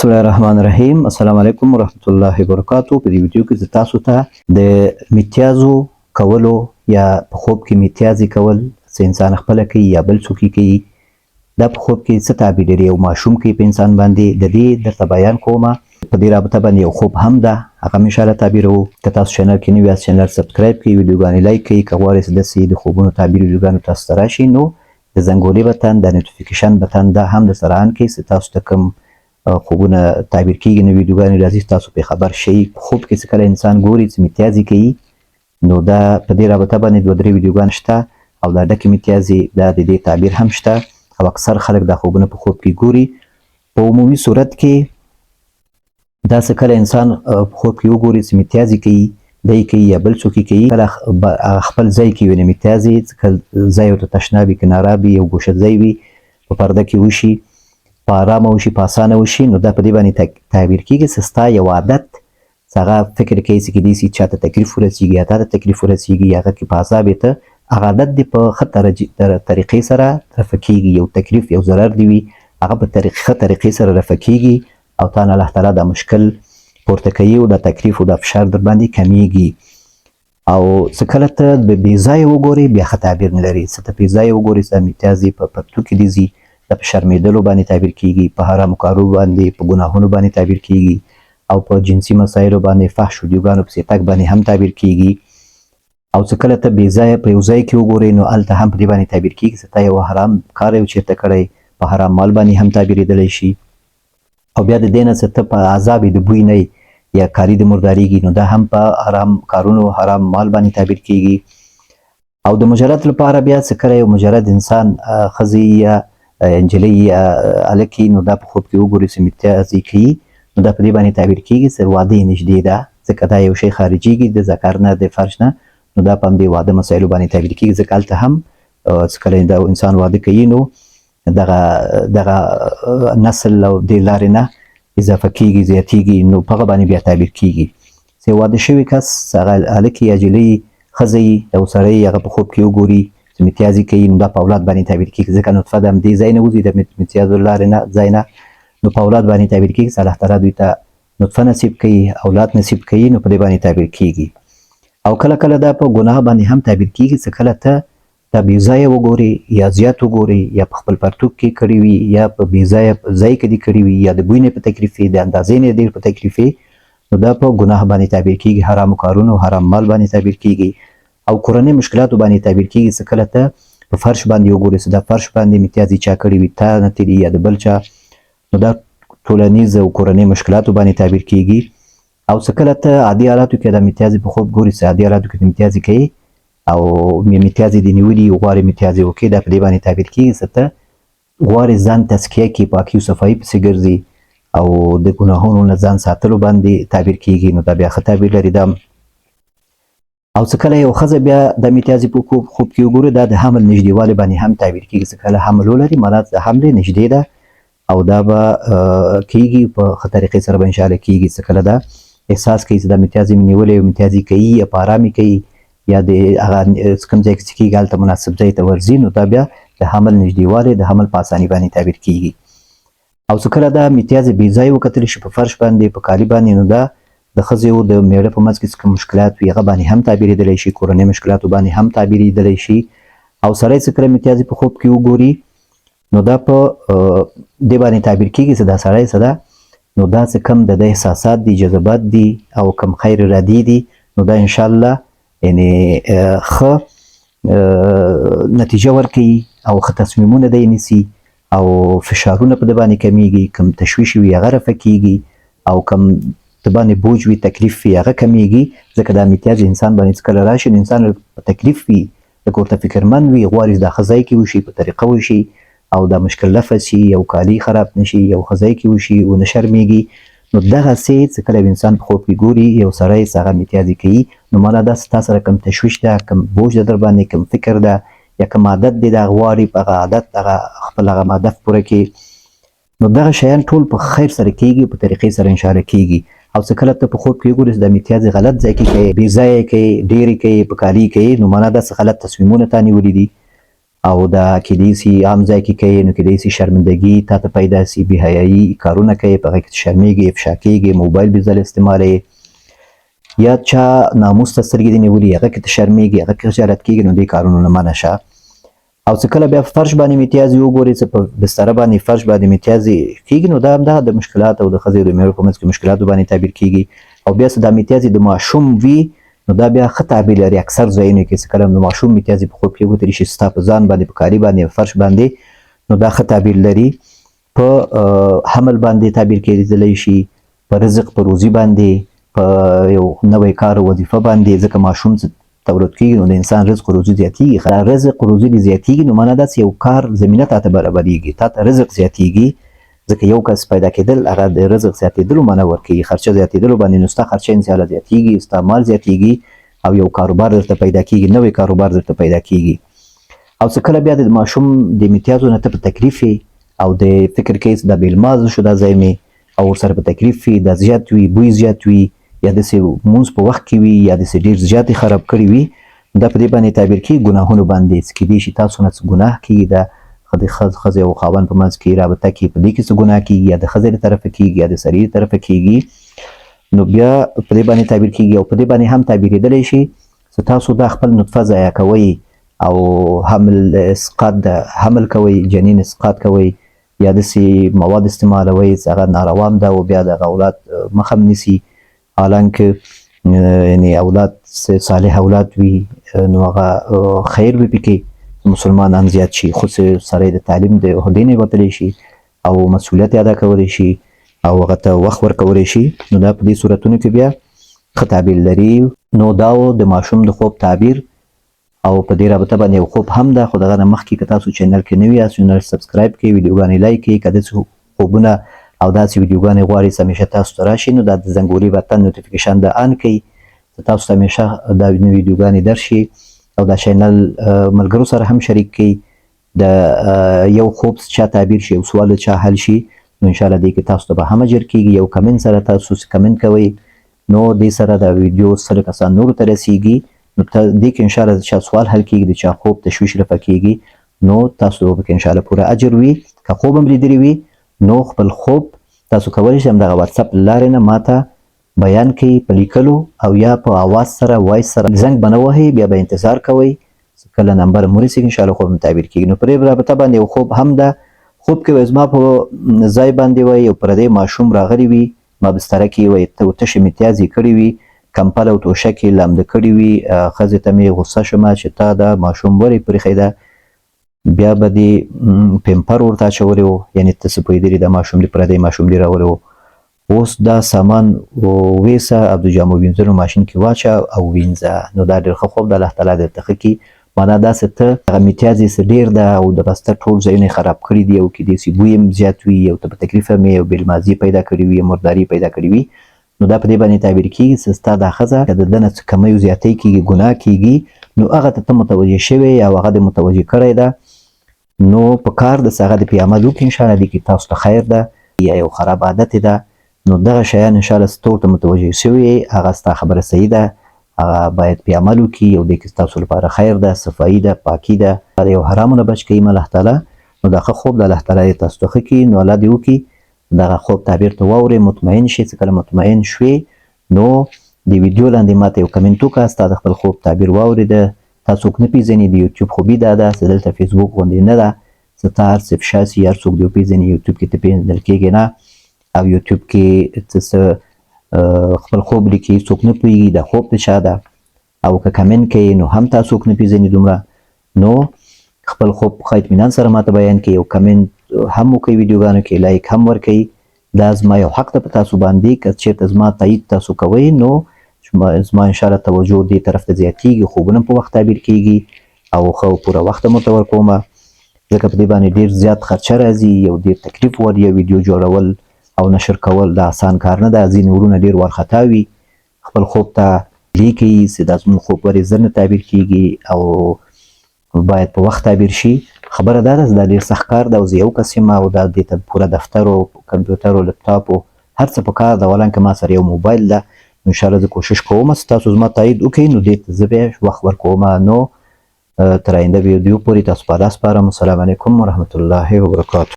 بسم الله الرحمن الرحیم. السلام علیکم ورحمت الله وبرکاتو. په دې ویډیو کې زه تاسو ته د میتیازو کولو یا په خوب کې میتیازي کول چې انسان خپل کوي یا بل څوک کوي، دا په خوب کې څه تعبیر لري او ماشوم کې په انسان باندې د دې درته بیان کومه. په دې رابطه باندې یو خوب هم ده، هغه ان شاء الله تعبیرو. که تاسو چینل کې نوی یاست چینل سبسکرایب کړئ، ویډیوګانې لایک کړئ. که غواړئ چې داسې د خوبونو تعبیر ویډیوګانو تاسو ته راشي نو د زنګولې بټن د نوټیفیکیشن بټن دا هم د سره آن کړئ چې تاسو ته کوم خوبونه تعبیر کیږي نو ویډیوګانې راځي تاسو په خبر شئ. خوب کې چې کله انسان ګوري چې میتیازي کوي نو دا په دې رابطه باندې دوه درې ویډیوګانې شته او دا ډکې میتیازي دا د دې تعبیر هم شته او اکثر خلک دا خوبونه په خوب کې ګوري. په عمومي صورت کې دا چې کله انسان په خوب کې وګوري چې میتیازي کوي دی کوي یا بل څوک کوي، کله خپل ځای کې ویني میتیازي، ځای ورته تشناب وي، کناره وي، یو ګوشه ځای وي، په پرده کې وشي، په ارامه وشي، په اسانه وشي، نو دا په دې باندې تعبیر کیږي چې ستا یو عادت هغه فکر کوي چې کیدای شي چاته تکلیف ورسیږي یا تاته تکلیف ورسیږي، هغه کې په عذاب ته هغه عادت دی په ښه طریقې سره رفع کیږي، یو تکلیف یو ضرر دی وي هغه په ښه طریقې سره رفع کیږي او تا نه الله تعالی دا مشکل پورته کوي او دا تکلیف او دا فشار در باندې کمیږي. او څه کله ته بې ځایه وګورې بیا ښه تعبیر نه لري، څه ته بې ځایه وګورې چې دا میتیازي په پرتو کې دې ځي، د په شرمېدلو باندې تعبیر کیږي، په حرامو کارو باندې، په ګناهونو باندې تعبیر کیږي او په جنسي مسایلو باندې، فحش ویډیوګانو پسې تګ باندې هم تعبیر کیږي. او څه کله ته بې ځایه په یو ځای کې وګورې نو هلته هم په دې باندې تعبیر کیږي چې تا یو حرام کار یو چېرته کړی، په حرام مال باندې هم تعبیرېدلی شي. او بیا د دې نه چې ته په عذاب د بوی نه یا کاري د مرداریږي نو دا هم په حرام کارونو حرام مال باندې تعبیر کیږي. او د مجرد لپاره بیا چې کله یو مجرد انسان ښځې یا نجلۍ یا هلکي نو دا په خوب کې وګوري چې میتیازي کوي نو دا په دې باندې تعبیر کیږي چې واده یې نږدې ده، ځکه دا یو شی خارجېږي د ذکر نه د فرج نه، نو دا په همدې واده مسایلو باندې تعبیر کیږي. ځکه هلته هم چې کله دا انسان واده کوي نو دغه نسل او دې لارې نه اضافه کیږي، زیاتیږي، نو په هغه باندې بیا تعبیر کیږي چې واده شوي کس هغه هلکي یا نجلۍ ښځه او سړی هغه په خوب کې وګوري چې میتیازي کوي نو دا په اولاد باندې تعبیر کیږي، ځکه نطفه د همدې ځای نه وځي د میتیازو لارې نه ځای نه، نو په اولاد باندې تعبیر کیږي چې الله تعالی دوی ته نطفه نصیب کوي، اولاد نصیب کوي، نو په دې باندې تعبیر کیږي. او کله کله دا په ګناه باندې هم تعبیر کیږي چې کله ته دا بې ځایه وګورې یا زیات وګورې یا په خپل پرتوګ کې کړي وي یا په بې ځایه ځای کې دې کړي وي یا د بوی نه په تکلیف وي، د اندازې نه ډېر په تکلیف وي، نو دا په ګناه باندې تعبیر کیږي، حرامو کارونو حرام مال باندې تعبیر کیږي. او کورنۍ مشکلاتو باندې تعبیر کیږي چې کله ته په فرش باندې وګورې چې دا فرش باندې میتیازي چا کړي وي، تا نه تېري یا د بل چا، نو دا ټولنیز او کورنۍ مشکلاتو باندې تعبیر کیږي. او څه کله ته عادي حالاتو کې د میتیازي په خوب ګورې چې عادي حالاتو کې د میتیازي کوي او میتیازي دې نیولي غواړې میتیازي وکړي، دا په دې باندې تعبیر کیږي چې ته غواړې ځان تزکیه کړي، پاکي او صفایي پسې ګرځي او د ګناهونو نه ځان ساتلو باندې تعبیر کیږي، نو دا بیا ښه تعبیر لري. دا او څه کله یو ښځه بیا د میتیازي په خوب کې وګوري دا د حمل نږدېوالي باندې هم تعبیر کیږي، څه کله حمل ولري معنا د حمل نږدې ده او دا به کیږي په ښه طریقې سره به انشاءالله کیږي. څه کله دا احساس کوي چې دا میتیازي مې نیولی او میتیازي کوي یا په ارامي کوي یا د هغه کوم ځای کې چې کیږي هلته مناسب ځای ته ورځي، نو دا بیا د حمل نږدېوالی د حمل په اساني باندې تعبیر کیږي. او څه کله دا میتیازي بې ځایه وکتلی شي په فرش باندې په کالي باندې، نو دا د ښځې او د میړه په منځ کې څه کوم مشکلات وي هغه باندې هم تعبیرېدلی شي، کورنۍ مشکلاتو باندې هم تعبیرېدلی شي. او سړی څه کله میتیازي په خوب کې وګوري نو دا په دې باندې تعبیر کیږي چې دا سړی څه ده، نو دا څه کم د احساسات دي، جذبات دي او کم خیر ارادې دي، نو دا انشاءالله یعنې ښه نتیجه ورکوي او ښه تصمیمونه دی نیسي او فشارونه په ده باندې کمیږي، کم تشویش وي هغه رفع کیږي او کم د باندې بوج وي تکلیف وي هغه کمیږي. ځکه دا میتیازي انسان باندې څه کله راشي نو انسان په تکلیف وي، لکه ورته فکرمند وي، غواړي دا ښه ځای کې وشي، په طریقه وشي او دا مشکل رفع شي، یو کالي خراب نه شي، یو ښه ځای کې وشي، ونه شرمېږي. نو دغسې چې کله انسان په خوب کې ګوري یو سړی چې هغه میتیازي کوي نو معنا دا ستا سره کم تشویش ده، کم بوج ده در باندې، کم فکر ده یا کم عادت دی دا غواړي په هغه عادت هغه خپل هغه هدف پوره کړي، نو دغه شیان ټول په خیر سره کیږي، په طریقې سره انشاءالله کیږي. او څه کله ته په خوب کې وګورې چې د میتیازي غلط ځای کې کوي، بې ځایه کوي، ډېرې کوي، په کالي کوي، نو معنا داسې غلط تصمیمونه تا نیولي دي او دا کېدای سي عام ځای کې کوي نو کېدای سي شرمندګي تا ته پیدا سي بې حیایي کارونه کوي په هغې کې شرمېږي افشا کېږي موبایل بې ځله استعمالوي یا چا ناموس ته سترګې دي نیولي هغه کې ته شرمېږي هغه کې خجالت کېږي نو دې کارونو نه منع شه او څه کله بیا په فرش باندې میتیازې وګورې څه په بستره باندې فرش باندې میتیازې کېږي نو دا همدغه د مشکلات او د ښځې او د مېړه په منځ کې مشکلاتو باندې تعبیر کېږي او بیا څه دا میتیازې د ماشوم وي نو دا بیا ښه تعبیر لري اکثر ځایونو کې څه کله د ماشوم میتیازې په خوب کې وتلی شي ستا په ځان باندې په کالي باندې په فرش باندې نو دا ښه تعبیر لري په حمل باندې تعبیر کېدلی شي په رزق په روزي باندې په یو نوی کار او وظیفه باندې ځکه ماشوم تولد کېږي نو د انسان رزق او روزي زیاتېږي رزق او روزي دې زیاتېږي نو معنا داسې یو کار زمینه تا ته برابرېږي تا ته رزق زیاتېږي ځکه یو کس پیدا کېدل هغه د رزق زیاتېدلو معنا ورکوي خرچه زیاتېدلو باندې نو ستا خرچه انشاءالله زیاتېږي ستا مال زیاتېږي او یو کاروبار درته پیدا کېږي نوی کاروبار درته پیدا کېږي او څه کله بیا د ماشوم د میتیازو نه ته په تکلیف او د فکر کې دا بېلماز شو دا ځای مې او ورسره په تکلیف وي دا زیات وي بوی زیات وي یا داسې مونځ په وخت کې وي یا داسې ډېر زیاتې خراب کړي وي دا په دې باندې تعبیر کېږي ګناهونو باندې څه کېدای شي تاسو نه څه ګناه کېږي د ښځې او خاوند په منځ کې رابطه کې په دې کې څه ګناه کېږي یا د ښځې له طرفه کېږي یا د سړي له طرفه کېږي نو بیا په دې باندې تعبیر کېږي او په دې باندې هم تعبیرېدلی شي چې تاسو دا خپل نطفه ضایع کوئ او حمل کوئ جنین اسقاط کوئ یا داسې مواد استعمالوئ چې هغه ناروا هم ده او بیا دغه اولاد مخه هم نیسي حالانکه یعنی اولاد صالح اولاد وي نو هغه خیر به پکې مسلمانان زیات شي خو سړی د تعلیم د عهدې نه وتلی شي او مسؤلیت ادا کولی شي او هغه ته وخت ورکولی شي نو دا په دې صورتونو کې بیا ښه تعبیر لري نو دا د ماشوم د خوب تعبیر او په دې رابطه باندې یو خوب هم ده خو دغه نه مخکې که تاسو چینل کې نوي یاست چینل سبسکرایب کړئ ویډیوګانې لایک کړئ که داسې خوبونه او داسې ویډیوګانې غواړئ چې همیشه تاسو ته راشي نو دا د زنګولي بټن نوټیفیکیشن د آن کړئ چې تاسو ته همیشه دا نوې ویډیوګانې درشي او دا چینل ملګرو سره هم شریک کړئ د یو خوب چا تعبیر شي او سوال چا حل شي نو انشاءالله دې کې تاسو ته به هم اجر کېږي یو کمنټ سره تاسو کمنټ کوئ نو دې سره دا ویډیو سره کسان نورو ته رسیږي نو دې کې انشاءالله چا سوال حل کېږي د چا خوب تشویش رفع کېږي نو تاسو به کې انشاءالله پوره اجر وي که خوب هم لیدلی وي نو خپل خوب تاسو کولی شئ همدغه واتساپ له لارې نه ماته بیان کړئ په لیکلو او یا په آواز سره وایس سره زنګ به نه وهئ بیا به انتظار کوئ کله نمبر مو ورسېږي انشاءالله خوب هم تعبیر کېږي نو په دې رابطه باندې یو خوب هم ده خوب کې وایي زما په ځای باندې وایي یو پردی ماشوم راغلی وي ما بستره کې وایي تشې میتیازې کړې وي کمپل او توشکې لامده کړې وي ښځې ته مې غوسه شومه چې تا دا ماشوم ولې پرېښی ده بیا به دې پیمپر ورته اچولی و یعنې ته څه پوهېدلي دا ماشوم دې پردی ماشوم دې راولی و اوس دا سامان ویسه او د جامو وینځلو ماشین کې واچه او وینځه نو دا ډېر ښه خوب د الله تعالی درته ښه کړي معنا داسې ته هغه میتیازې څه ډېر ده او د بستر ټول ځایونه یې خراب کړي دي او کېدای سي بوی هم زیات وي او ته په تکلیف هم یې او بېلمازي پیدا کړي وي مرداري پیدا کړي وي نو دا په دې باندې تعبیر کېږي چې ستا دا ښځه که د ده نه څه کمی او زیاتی کېږي ګناه کېږي نو هغه ته متوجه شوې او هغه دې متوجه کړی ده نو په کار د هغه د پې عمل وکړي انشاءالله دې کې تاسو ته خیر ده یا یو خراب عادت ده نو دغه شیان انشاءالله ته ورته متوجه شوي هغه ستا خبره صحیح ده هغه باید پې عمل وکړي او دې کې ستاسو لپاره خیر ده صفایي ده پاکي ده د یو حرامو نه بچ کوي الله تعالی نو دا ښه خوب د الله تعالی دې تاسو ته ښه کړي نو الله دې وکړي دغه خوب تعبیر ته واورئ مطمئن شي چې کله مطمئن شوې نو د ویډیو لاندې ماته یو کمنټ وکړه ستا د خپل خوب تعبیر واورېده تا څوک نه پېژني د یوټیوب خوبي دا ده چې دلته فیسبوک غوندې نه ده چې تا هر څه افشا سي هر څوک دې وپېژني یوټیوب کې ته پېژندل کېږې نه او یوټیوب کې څه خپل خوب لیکي څوک نه پوهېږي دا خوب د چا ده او که کمنټ کوي نو هم تا څوک نه پېژني دومره نو خپل خوب ښه اطمینان سره ماته بیان کړي او کمنټ هم وکړئ ویډیوګانو کې لایک هم ورکوئ دا زما یو حق ده په تاسو باندې که چېرته زما تایید تاسو کوئ نو زما انشاءالله توجه دې طرف ته زیاتېږي خوبونه په وخت تعبیر کېږي او ښه پوره وخت هم ورته ورکومه ځکه په دې باندې ډېر زیات خرچه راځي یو ډېر تکلیف وړ یو ویډیو جوړول او نشر کول دا آسان کار نه ده ځینې ورونه ډېر وارخطا وي خپل خوب ته لیکي چې دا زموږ خوب ولې زر نه تعبیر کېږي او باید په وخت تعبیر شي خبره دا ده دا ډېر سخت کار ده او زه یو کس یم او دا دې ته پوره دفتر او کمپیوټر او لپټاپ او هر څه په کار ده ولانکه ما سره یو موبایل ده انشاءالله زه کوشش کوم چې تاسو زما تایید وکړئ نو دې ته زه بیا وخت ورکوم نو تر آینده ویډیو پورې تاسو په لاس سپارم. السلام علیکم ورحمت الله وبرکاته.